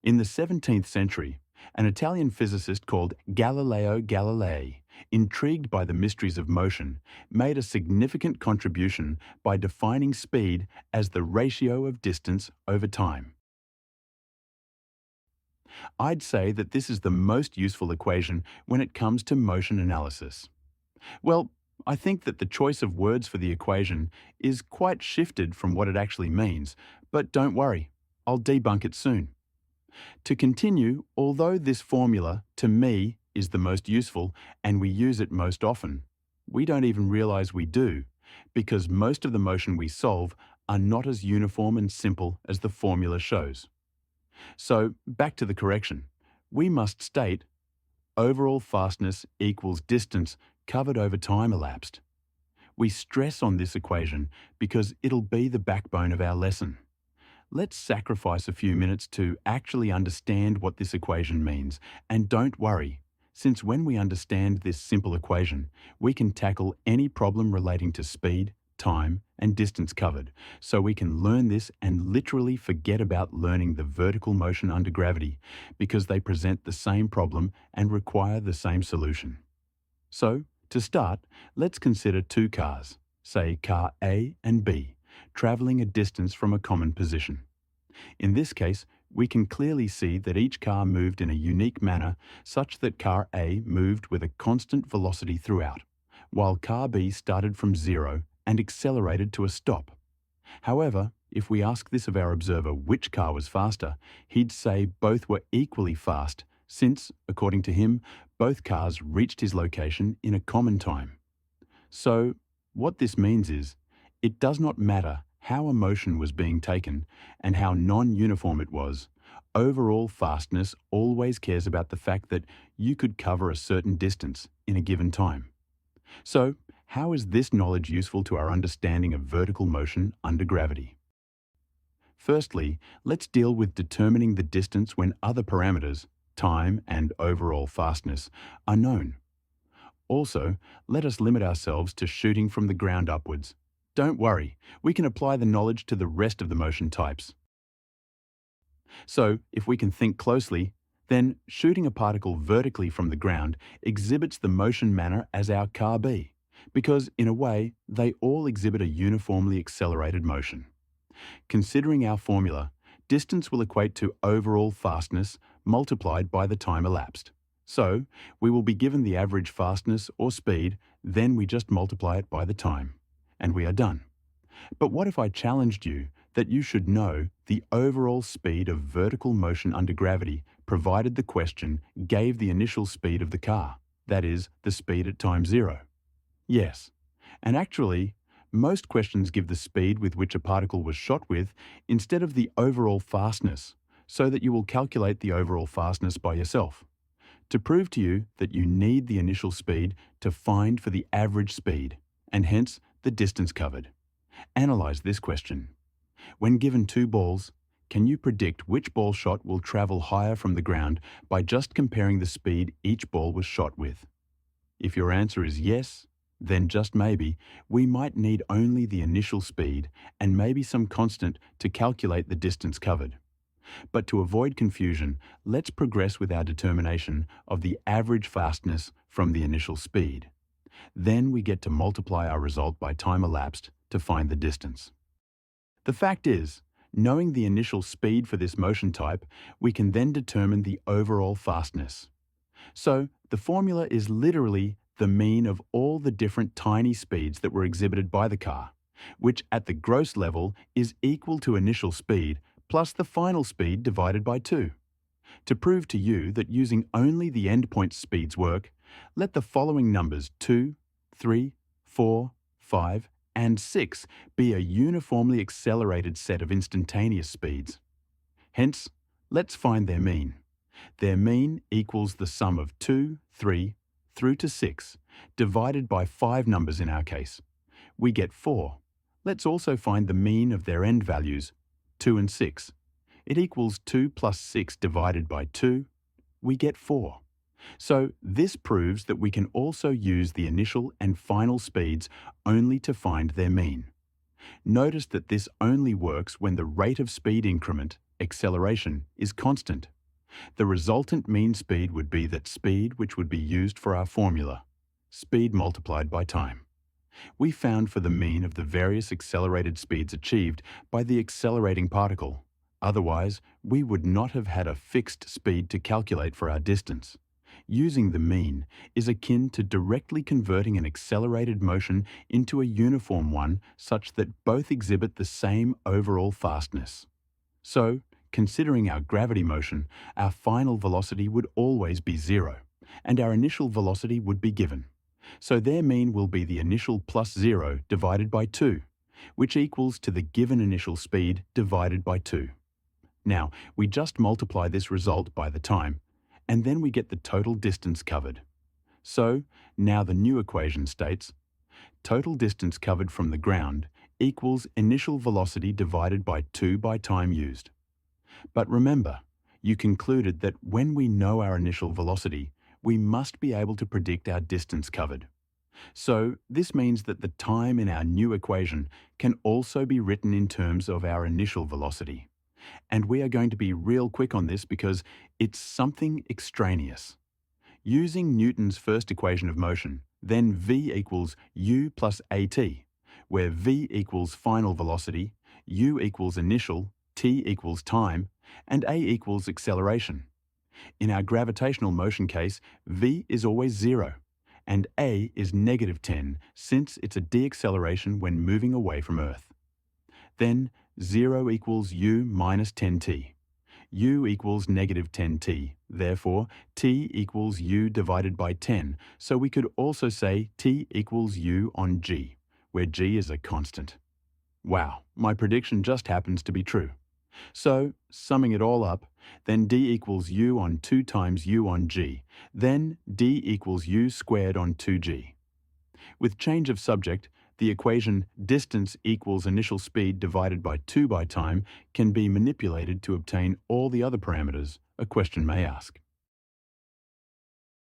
In the 17th century, an Italian physicist called Galileo Galilei, intrigued by the mysteries of motion, made a significant contribution by defining speed as the ratio of distance over time. I'd say that this is the most useful equation when it comes to motion analysis. Well, I think that the choice of words for the equation is quite shifted from what it actually means, but don't worry, I'll debunk it soon. To continue, although this formula, to me, is the most useful and we use it most often, we don't even realize we do, because most of the motion we solve are not as uniform and simple as the formula shows. So, back to the correction. We must state overall fastness equals distance covered over time elapsed. We stress on this equation because it'll be the backbone of our lesson. Let's sacrifice a few minutes to actually understand what this equation means, and don't worry, since when we understand this simple equation, we can tackle any problem relating to speed, time, and distance covered, so we can learn this and literally forget about learning the vertical motion under gravity, because they present the same problem and require the same solution. So, to start, let's consider two cars, say car A and B, travelling a distance from a common position. In this case, we can clearly see that each car moved in a unique manner such that car A moved with a constant velocity throughout, while car B started from zero and accelerated to a stop. However, if we ask this of our observer which car was faster, he'd say both were equally fast since, according to him, both cars reached his location in a common time. So, what this means is, it does not matter how a motion was being taken and how non-uniform it was, overall fastness always cares about the fact that you could cover a certain distance in a given time. So, how is this knowledge useful to our understanding of vertical motion under gravity? Firstly, let's deal with determining the distance when other parameters, time and overall fastness, are known. Also, let us limit ourselves to shooting from the ground upwards. Don't worry, we can apply the knowledge to the rest of the motion types. So, if we can think closely, then shooting a particle vertically from the ground exhibits the motion manner as our car B, because in a way, they all exhibit a uniformly accelerated motion. Considering our formula, distance will equate to overall fastness multiplied by the time elapsed. So, we will be given the average fastness or speed, then we just multiply it by the time, and we are done. But what if I challenged you that you should know the overall speed of vertical motion under gravity provided the question gave the initial speed of the car, that is, the speed at time zero? Yes, and actually, most questions give the speed with which a particle was shot with instead of the overall fastness, so that you will calculate the overall fastness by yourself. To prove to you that you need the initial speed to find for the average speed, and hence the distance covered. Analyze this question. When given two balls, can you predict which ball shot will travel higher from the ground by just comparing the speed each ball was shot with? If your answer is yes, then just maybe, we might need only the initial speed and maybe some constant to calculate the distance covered. But to avoid confusion, let's progress with our determination of the average fastness from the initial speed. Then we get to multiply our result by time elapsed to find the distance. The fact is, knowing the initial speed for this motion type, we can then determine the overall fastness. So, the formula is literally the mean of all the different tiny speeds that were exhibited by the car, which at the gross level is equal to initial speed plus the final speed divided by 2. To prove to you that using only the endpoint speeds work, let the following numbers 2, 3, 4, 5, and 6 be a uniformly accelerated set of instantaneous speeds. Hence, let's find their mean. Their mean equals the sum of 2, 3, through to 6, divided by 5 numbers in our case. We get 4. Let's also find the mean of their end values, 2 and 6. It equals 2 plus 6 divided by 2. We get 4. So this proves that we can also use the initial and final speeds only to find their mean. Notice that this only works when the rate of speed increment, acceleration, is constant. The resultant mean speed would be that speed which would be used for our formula, speed multiplied by time. We found for the mean of the various accelerated speeds achieved by the accelerating particle. Otherwise, we would not have had a fixed speed to calculate for our distance. Using the mean is akin to directly converting an accelerated motion into a uniform one such that both exhibit the same overall fastness. So, considering our gravity motion, our final velocity would always be zero, and our initial velocity would be given. So their mean will be the initial plus 0 divided by 2, which equals to the given initial speed divided by 2. Now, we just multiply this result by the time, and then we get the total distance covered. So, now the new equation states, total distance covered from the ground equals initial velocity divided by 2 by time used. But remember, you concluded that when we know our initial velocity, we must be able to predict our distance covered. So, this means that the time in our new equation can also be written in terms of our initial velocity. And we are going to be real quick on this because it's something extraneous. Using Newton's first equation of motion, then v equals u plus at, where v equals final velocity, u equals initial, t equals time, and a equals acceleration. In our gravitational motion case, v is always 0, and a is -10 since it's a deacceleration when moving away from Earth. Then 0 equals u minus 10t. U equals -10t, therefore t equals u divided by 10, so we could also say t equals u on g, where g is a constant. Wow, my prediction just happens to be true. So, summing it all up, then d equals u on 2 times u on g, then d equals u squared on 2g. With change of subject, the equation distance equals initial speed divided by 2 by time can be manipulated to obtain all the other parameters a question may ask.